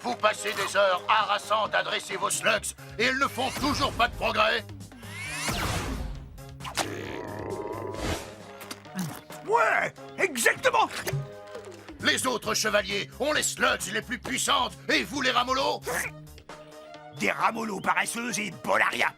Vous passez des heures harassantes à dresser vos slugs et ils ne font toujours pas de progrès. Ouais, exactement. Les autres chevaliers ont les slugs les plus puissantes et vous les ramollos. Des ramollos paresseuses et Bolaria.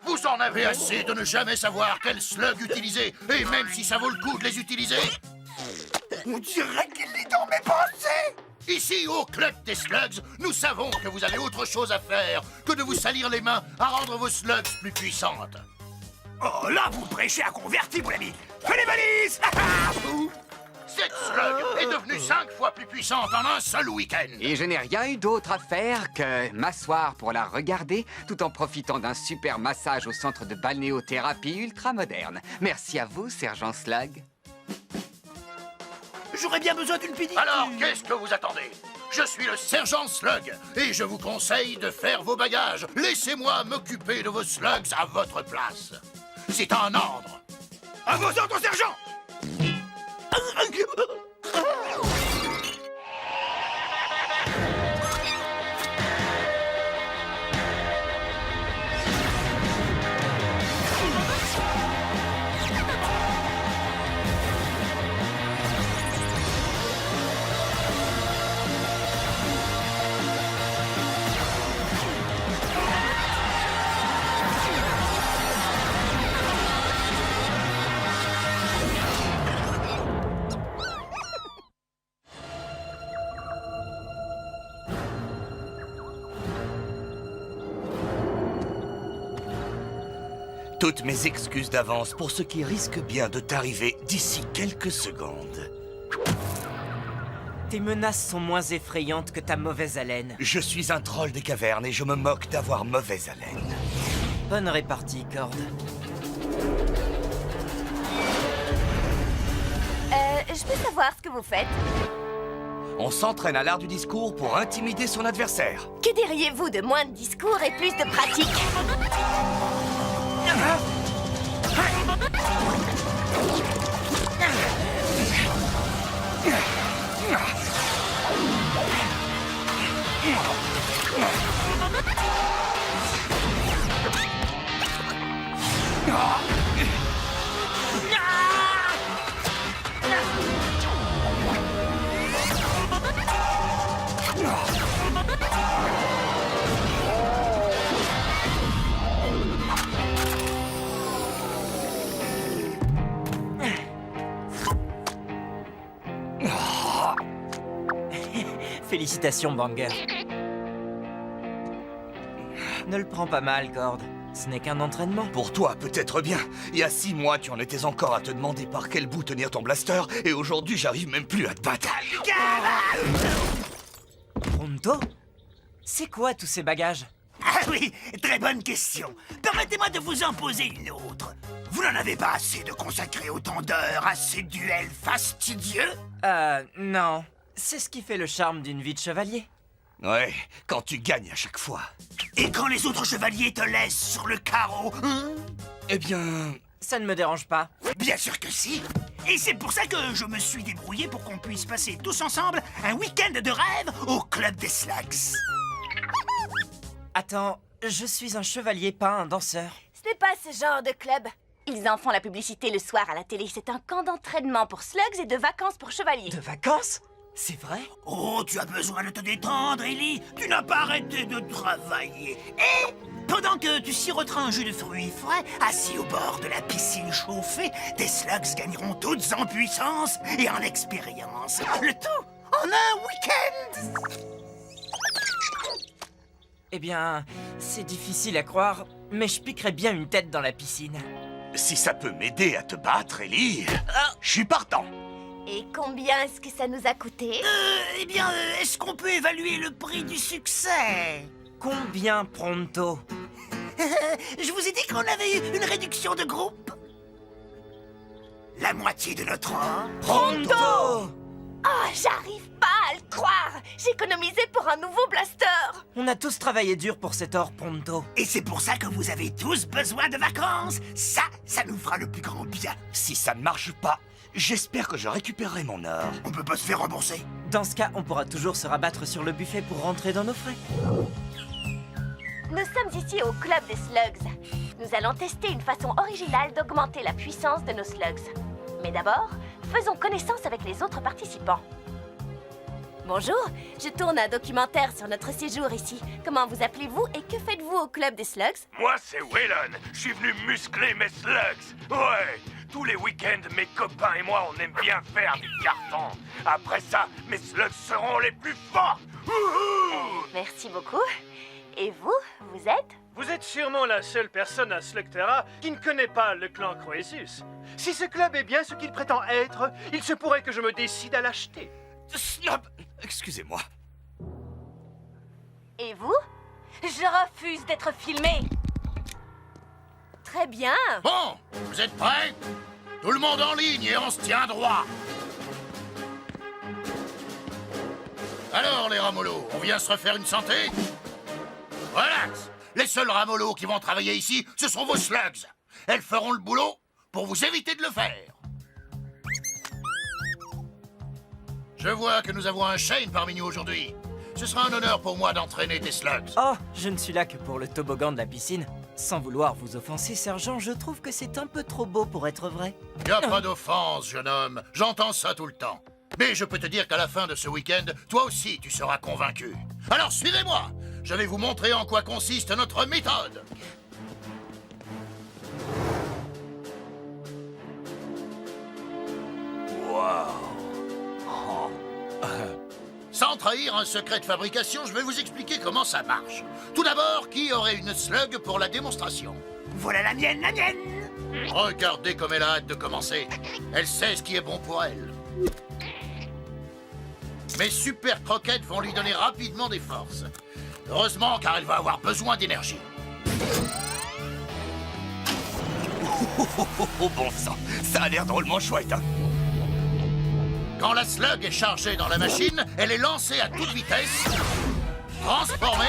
Vous en avez assez de ne jamais savoir quel slug utiliser, et même si ça vaut le coup de les utiliser. On dirait qu'il lit dans mes pensées. Ici, au Club des Slugs, nous savons que vous avez autre chose à faire que de vous salir les mains à rendre vos slugs plus puissantes. Oh, là, vous prêchez à convertir, mon ami. Fais les valises. Cette slug est devenue 5 fois plus puissante en un seul week-end. Et je n'ai rien eu d'autre à faire que m'asseoir pour la regarder, tout en profitant d'un super massage au centre de balnéothérapie ultra moderne. Merci à vous, Sergent Slug. J'aurais bien besoin d'une pédicure. Alors, qu'est-ce que vous attendez? Je suis le sergent Slug et je vous conseille de faire vos bagages. Laissez-moi m'occuper de vos slugs à votre place. C'est un ordre. À vos ordres, sergent. Toutes mes excuses d'avance pour ce qui risque bien de t'arriver d'ici quelques secondes. Tes menaces sont moins effrayantes que ta mauvaise haleine. Je suis un troll des cavernes et je me moque d'avoir mauvaise haleine. Bonne répartie, Cord. Je peux savoir ce que vous faites? On s'entraîne à l'art du discours pour intimider son adversaire. Que diriez-vous de moins de discours et plus de pratique? Félicitations, Banger. Ne le prends pas mal, Cord. Ce n'est qu'un entraînement. Pour toi, peut-être bien. Il y a 6 mois, tu en étais encore à te demander par quel bout tenir ton blaster, et aujourd'hui, j'arrive même plus à te battre. Pronto? C'est quoi tous ces bagages? Ah oui, très bonne question. Permettez-moi de vous en poser une autre. Vous n'en avez pas assez de consacrer autant d'heures à ces duels fastidieux? Non. C'est ce qui fait le charme d'une vie de chevalier. Ouais, quand tu gagnes à chaque fois. Et quand les autres chevaliers te laissent sur le carreau, hein? Eh bien... Ça ne me dérange pas. Bien sûr que si. Et c'est pour ça que je me suis débrouillé pour qu'on puisse passer tous ensemble un week-end de rêve au Club des Slugs. Attends, je suis un chevalier, pas un danseur. Ce n'est pas ce genre de club. Ils en font la publicité le soir à la télé. C'est un camp d'entraînement pour slugs et de vacances pour chevaliers. De vacances? C'est vrai? Oh, tu as besoin de te détendre, Ellie. Tu n'as pas arrêté de travailler. Et pendant que tu siroteras un jus de fruits frais, assis au bord de la piscine chauffée, tes slugs gagneront toutes en puissance et en expérience. Le tout en un week-end. Eh bien, c'est difficile à croire, mais je piquerais bien une tête dans la piscine. Si ça peut m'aider à te battre, Ellie, je suis partant. Et combien est-ce que ça nous a coûté? Eh bien, est-ce qu'on peut évaluer le prix du succès? Combien, Pronto? Je vous ai dit qu'on avait eu une réduction de groupe. La moitié de notre or. Pronto! Oh, j'arrive pas à le croire. J'ai économisé pour un nouveau blaster. On a tous travaillé dur pour cet or, Pronto. Et c'est pour ça que vous avez tous besoin de vacances. Ça nous fera le plus grand bien. Si ça ne marche pas, J'espère que je récupérerai mon or. On peut pas se faire rembourser. Dans ce cas, on pourra toujours se rabattre sur le buffet pour rentrer dans nos frais. Nous sommes ici au Club des Slugs. Nous allons tester une façon originale d'augmenter la puissance de nos slugs. Mais d'abord, faisons connaissance avec les autres participants. Bonjour, je tourne un documentaire sur notre séjour ici. Comment vous appelez-vous et que faites-vous au Club des Slugs? Moi, c'est Waylon. Je suis venu muscler mes slugs. Ouais, tous les week-ends, mes copains et moi, on aime bien faire des cartons. Après ça, mes slugs seront les plus forts. Wouhou! Merci beaucoup. Et vous, vous êtes? Vous êtes sûrement la seule personne à Slugterra qui ne connaît pas le clan Croesus. Si ce club est bien ce qu'il prétend être, il se pourrait que je me décide à l'acheter. Snob, excusez-moi. Et vous? Je refuse d'être filmé. Très bien. Bon, vous êtes prêts? Tout le monde en ligne et on se tient droit. Alors, les ramollos, on vient se refaire une santé? Relax. Les seuls ramollos qui vont travailler ici, ce sont vos slugs. Elles feront le boulot pour vous éviter de le faire. Je vois que nous avons un Shane parmi nous aujourd'hui. Ce sera un honneur pour moi d'entraîner tes slugs. Oh, je ne suis là que pour le toboggan de la piscine. Sans vouloir vous offenser, sergent, je trouve que c'est un peu trop beau pour être vrai. Y a pas d'offense, jeune homme. J'entends ça tout le temps. Mais je peux te dire qu'à la fin de ce week-end, toi aussi, tu seras convaincu. Alors suivez-moi. Je vais vous montrer en quoi consiste notre méthode. Sans trahir un secret de fabrication, je vais vous expliquer comment ça marche. Tout d'abord, qui aurait une slug pour la démonstration? Voilà la mienne, la mienne. Regardez comme elle a hâte de commencer. Elle sait ce qui est bon pour elle. Mes super croquettes vont lui donner rapidement des forces. Heureusement, car elle va avoir besoin d'énergie. Oh bon sang, ça a l'air drôlement chouette, hein. Quand la slug est chargée dans la machine, elle est lancée à toute vitesse, transformée,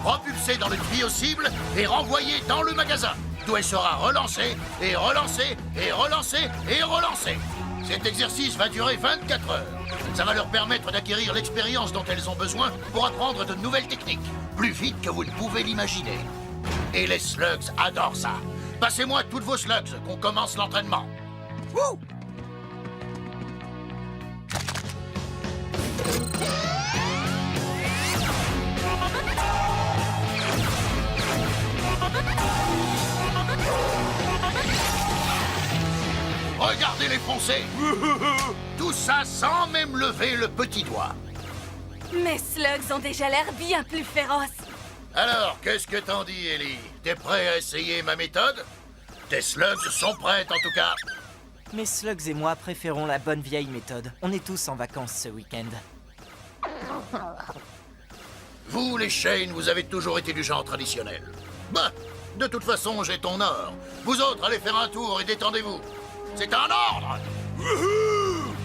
propulsée dans le tuyau cible et renvoyée dans le magasin, d'où elle sera relancée, et relancée, et relancée, et relancée. Cet exercice va durer 24 heures. Ça va leur permettre d'acquérir l'expérience dont elles ont besoin pour apprendre de nouvelles techniques, plus vite que vous ne pouvez l'imaginer. Et les slugs adorent ça. Passez-moi toutes vos slugs, qu'on commence l'entraînement. Wouh! Regardez-les foncer. Tout ça sans même lever le petit doigt. Mes slugs ont déjà l'air bien plus féroces. Alors, qu'est-ce que t'en dis, Ellie? T'es prêt à essayer ma méthode? Tes slugs sont prêtes, en tout cas. Mes slugs et moi préférons la bonne vieille méthode. On est tous en vacances ce week-end. Vous, les Shane, vous avez toujours été du genre traditionnel. Bah, de toute façon, j'ai ton or. Vous autres, allez faire un tour et détendez-vous. C'est un ordre. Wouhou!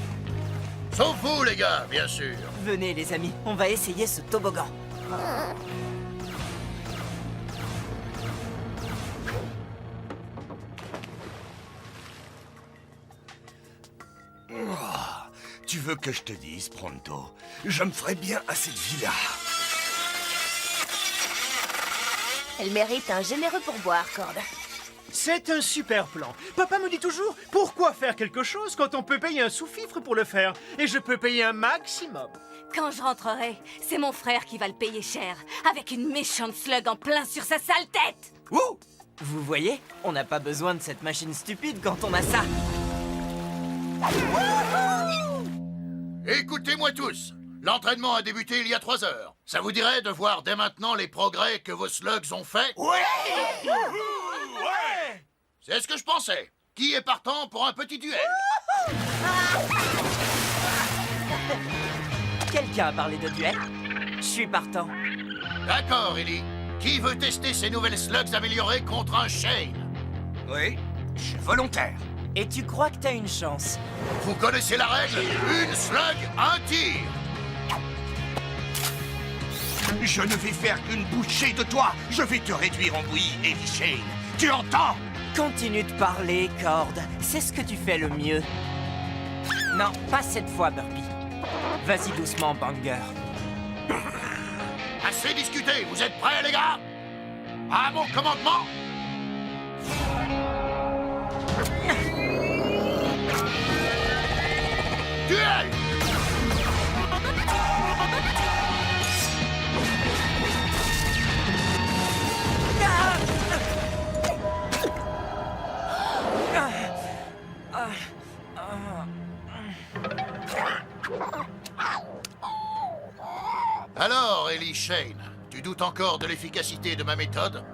Sauf vous, les gars, bien sûr. Venez les amis, on va essayer ce toboggan. Tu veux que je te dise, Pronto, je me ferais bien à cette vie-là. Elle mérite un généreux pourboire, Cord. C'est un super plan. Papa me dit toujours, pourquoi faire quelque chose quand on peut payer un sous-fifre pour le faire? Et je peux payer un maximum. Quand je rentrerai, c'est mon frère qui va le payer cher, avec une méchante slug en plein sur sa sale tête. Wouh! Vous voyez, on n'a pas besoin de cette machine stupide quand on a ça. Écoutez-moi tous. L'entraînement a débuté il y a 3 heures. Ça vous dirait de voir dès maintenant les progrès que vos slugs ont faits? Ouais. C'est ce que je pensais. Qui est partant pour un petit duel? Quelqu'un a parlé de duel? Je suis partant. D'accord, Ellie. Qui veut tester ces nouvelles slugs améliorées contre un Shane? Oui, je suis volontaire. Et tu crois que t'as une chance? Vous connaissez la règle? Une slug, un tir. Je ne vais faire qu'une bouchée de toi. Je vais te réduire en bouillie, Eddie Shane. Tu entends? Continue de parler, Cord. C'est ce que tu fais le mieux. Non, pas cette fois, Burpee. Vas-y doucement, Banger. Assez discuté, vous êtes prêts, les gars? À mon commandement! Duel! Alors, Ellie Shane, tu doutes encore de l'efficacité de ma méthode?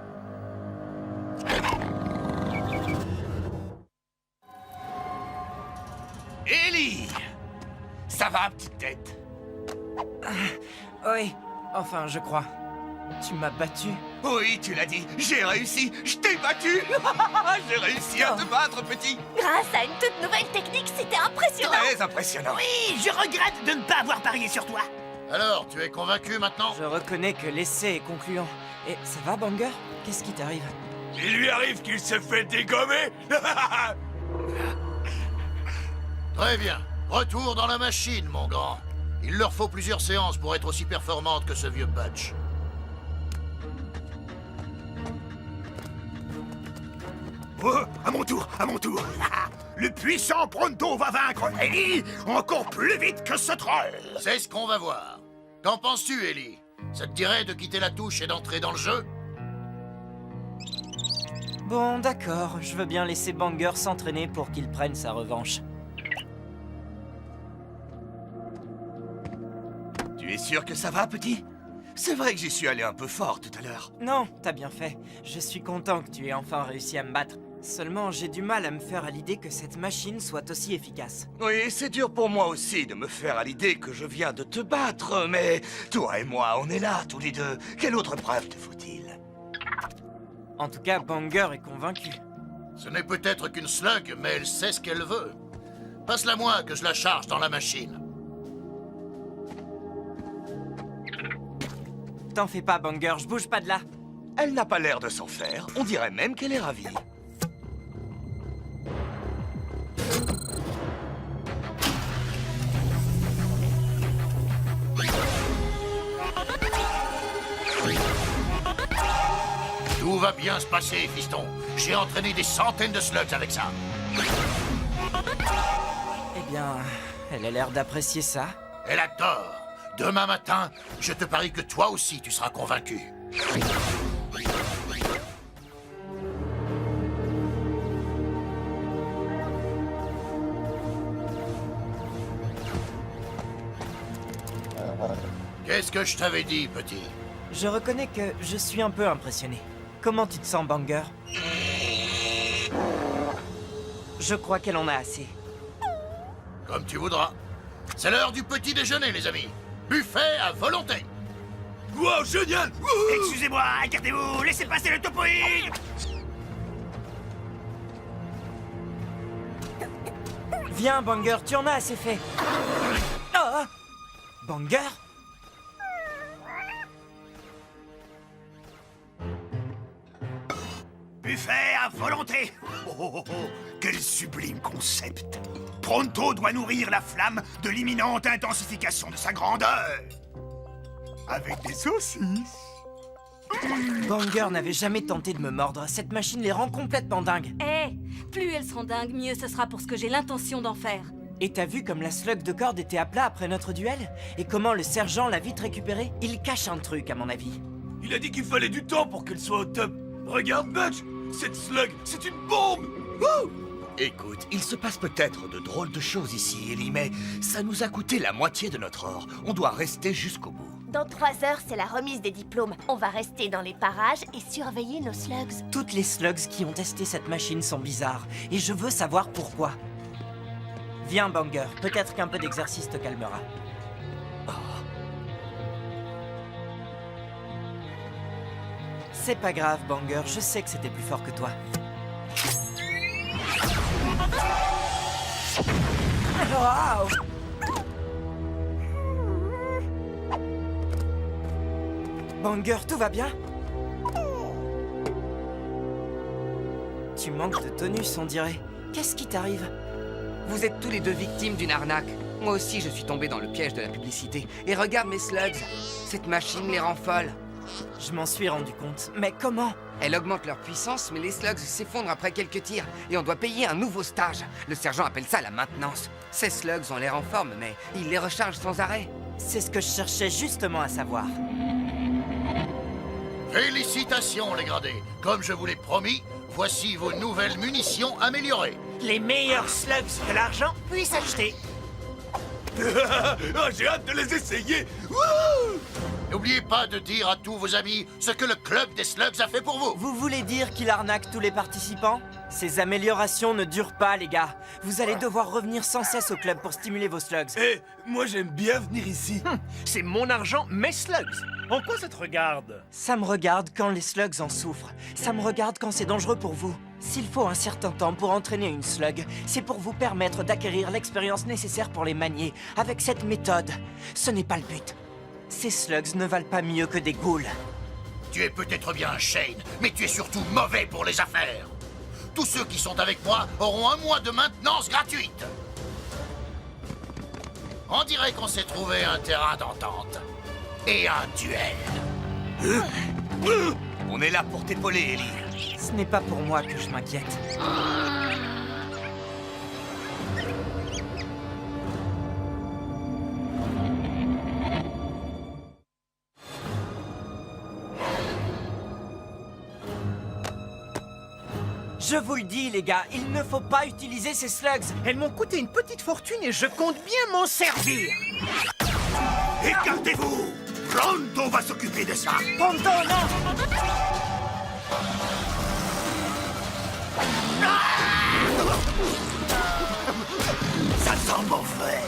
Ellie! Ça va, petite tête? Oui, enfin, je crois. Tu m'as battu. Oui, tu l'as dit, j'ai réussi, je t'ai battu. J'ai réussi à te battre, petit. Grâce à une toute nouvelle technique, c'était impressionnant. Très impressionnant. Oui, je regrette de ne pas avoir parié sur toi. Alors, tu es convaincu maintenant? Je reconnais que l'essai est concluant. Et ça va, Banger? Qu'est-ce qui t'arrive? Il lui arrive qu'il se fait dégommer. Très bien. Retour dans la machine, mon grand. Il leur faut plusieurs séances pour être aussi performantes que ce vieux Butch. Oh, à mon tour, à mon tour. Le puissant Pronto va vaincre Ellie encore plus vite que ce troll. C'est ce qu'on va voir. Qu'en penses-tu, Ellie? Ça te dirait de quitter la touche et d'entrer dans le jeu? Bon, d'accord. Je veux bien laisser Banger s'entraîner pour qu'il prenne sa revanche. Tu es sûr que ça va, petit? C'est vrai que j'y suis allé un peu fort tout à l'heure. Non, t'as bien fait. Je suis content que tu aies enfin réussi à me battre. Seulement, j'ai du mal à me faire à l'idée que cette machine soit aussi efficace. Oui, c'est dur pour moi aussi de me faire à l'idée que je viens de te battre, mais toi et moi, on est là, tous les deux. Quelle autre preuve te faut-il? En tout cas, Banger est convaincu. Ce n'est peut-être qu'une slug, mais elle sait ce qu'elle veut. Passe-la moi que je la charge dans la machine. T'en fais pas, Banger, je bouge pas de là. Elle n'a pas l'air de s'en faire. On dirait même qu'elle est ravie. Tout va bien se passer, fiston. J'ai entraîné des centaines de slugs avec ça. Eh bien, elle a l'air d'apprécier ça. Elle a tort. Demain matin, je te parie que toi aussi tu seras convaincu. Qu'est-ce que je t'avais dit, petit? Je reconnais que je suis un peu impressionné. Comment tu te sens, Banger? Je crois qu'elle en a assez. Comme tu voudras. C'est l'heure du petit déjeuner, les amis. Buffet à volonté. Wow, génial. Excusez-moi, écartez-vous, laissez passer le topoïde. Viens, Banger, tu en as assez fait. Oh! Banger? Buffet à volonté. Quel sublime concept. Pronto doit nourrir la flamme de l'imminente intensification de sa grandeur. Avec des saucisses. Banger n'avait jamais tenté de me mordre. Cette machine les rend complètement dingues. Eh, plus elles seront dingues, mieux ce sera pour ce que j'ai l'intention d'en faire. Et t'as vu comme la slug de corde était à plat après notre duel? Et comment le sergent l'a vite récupérée? Il cache un truc, à mon avis. Il a dit qu'il fallait du temps pour qu'elle soit au top. Regarde, Butch. Cette slug, c'est une bombe. Wouh! Écoute, il se passe peut-être de drôles de choses ici, Ellie, mais ça nous a coûté la moitié de notre or. On doit rester jusqu'au bout. Dans 3 heures, c'est la remise des diplômes. On va rester dans les parages et surveiller nos slugs. Toutes les slugs qui ont testé cette machine sont bizarres. Et je veux savoir pourquoi. Viens, Banger. Peut-être qu'un peu d'exercice te calmera. C'est pas grave, Banger. Je sais que c'était plus fort que toi. Wow! Banger, tout va bien? Tu manques de tonus, on dirait. Qu'est-ce qui t'arrive? Vous êtes tous les deux victimes d'une arnaque. Moi aussi, je suis tombé dans le piège de la publicité. Et regarde mes slugs. Cette machine les rend folles. Je m'en suis rendu compte. Mais comment? Elle augmente leur puissance, mais les slugs s'effondrent après quelques tirs. Et on doit payer un nouveau stage. Le sergent appelle ça la maintenance. Ces slugs ont l'air en forme, mais il les recharge sans arrêt. C'est ce que je cherchais justement à savoir. Félicitations, les gradés. Comme je vous l'ai promis, voici vos nouvelles munitions améliorées. Les meilleurs slugs que l'argent puisse acheter. Ah, j'ai hâte de les essayer. N'oubliez pas de dire à tous vos amis ce que le club des slugs a fait pour vous. Vous voulez dire qu'il arnaque tous les participants? Ces améliorations ne durent pas, les gars. Vous allez devoir revenir sans cesse au club pour stimuler vos slugs. Eh, moi j'aime bien venir ici. C'est mon argent, mes slugs. En quoi ça te regarde? Ça me regarde quand les slugs en souffrent. Ça me regarde quand c'est dangereux pour vous. S'il faut un certain temps pour entraîner une slug, c'est pour vous permettre d'acquérir l'expérience nécessaire pour les manier avec cette méthode. Ce n'est pas le but. Ces slugs ne valent pas mieux que des ghouls. Tu es peut-être bien Shane, mais tu es surtout mauvais pour les affaires. Tous ceux qui sont avec moi auront un mois de maintenance gratuite. On dirait qu'on s'est trouvé un terrain d'entente. Et un duel. On est là pour t'épauler, Ellie. Ce n'est pas pour moi que je m'inquiète. Je vous le dis, les gars, il ne faut pas utiliser ces slugs. Elles m'ont coûté une petite fortune et je compte bien m'en servir. Écartez-vous! Pronto va s'occuper de ça. Ponto, non! Ça sent mauvais.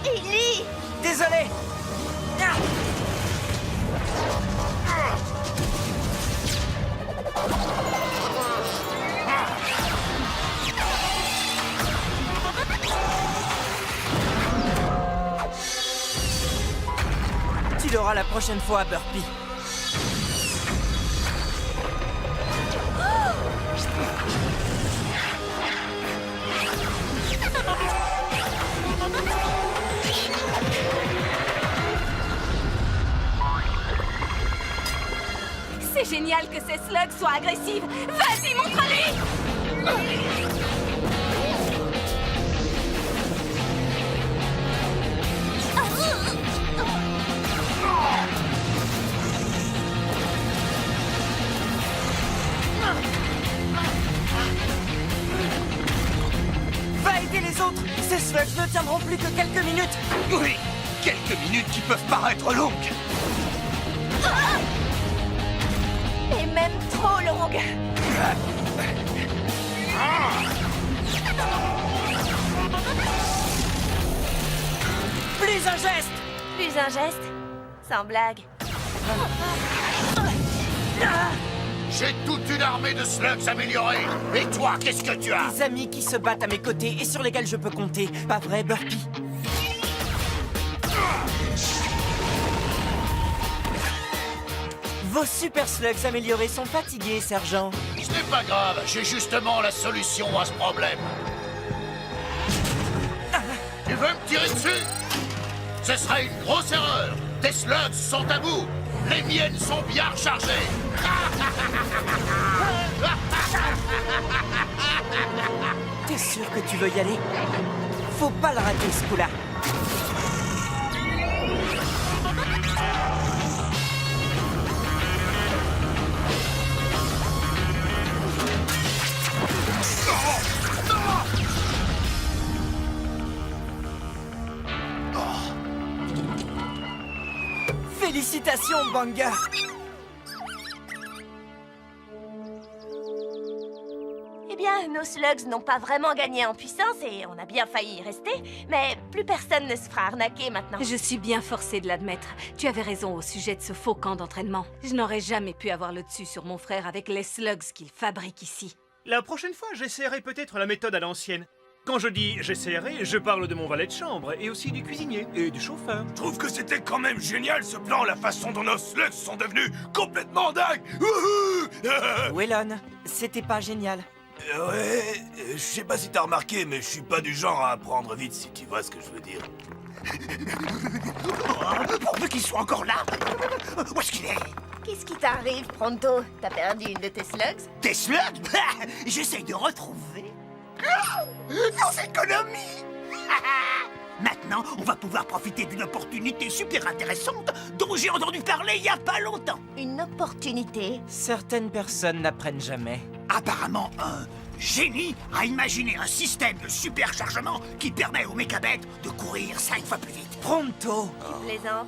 Ellie! Désolé! Ah! Tu l'auras la prochaine fois, Burpee. C'est génial que ces slugs soient agressives. Vas-y, montre-lui! Va aider les autres! Ces slugs ne tiendront plus que quelques minutes! Oui, quelques minutes qui peuvent paraître longues. Et même trop longue! Plus un geste! Plus un geste? Sans blague. J'ai toute une armée de slugs améliorés. Et toi, qu'est-ce que tu as? Des amis qui se battent à mes côtés et sur lesquels je peux compter. Pas vrai, Burpee? Vos super slugs améliorés sont fatigués, sergent. Ce n'est pas grave, j'ai justement la solution à ce problème. Tu veux me tirer dessus? Ce serait une grosse erreur. Tes slugs sont à bout. Les miennes sont bien rechargées. T'es sûr que tu veux y aller? Faut pas le rater, ce coup-là. Félicitations, Banger! Eh bien, nos slugs n'ont pas vraiment gagné en puissance et on a bien failli y rester, mais plus personne ne se fera arnaquer maintenant. Je suis bien forcée de l'admettre. Tu avais raison au sujet de ce faux camp d'entraînement. Je n'aurais jamais pu avoir le dessus sur mon frère avec les slugs qu'il fabrique ici. La prochaine fois, j'essaierai peut-être la méthode à l'ancienne. Quand je dis j'essaierai, je parle de mon valet de chambre et aussi du cuisinier et du chauffeur. Je trouve que c'était quand même génial ce plan, la façon dont nos slugs sont devenus complètement dingues. Wouhou. Wellon, c'était pas génial. Ouais, je sais pas si t'as remarqué, mais je suis pas du genre à apprendre vite, si tu vois ce que je veux dire. Pourvu qu'il soit encore là. Où est-ce qu'il est? Qu'est-ce qui t'arrive, Pronto? T'as perdu une de tes slugs? Des slugs? J'essaye de retrouver. Nos économies. Maintenant, on va pouvoir profiter d'une opportunité super intéressante dont j'ai entendu parler il y a pas longtemps. Une opportunité? Certaines personnes n'apprennent jamais. Apparemment, un génie a imaginé un système de superchargement qui permet aux mécabêtes de courir 5 fois plus vite. Pronto! Tu plaisantes?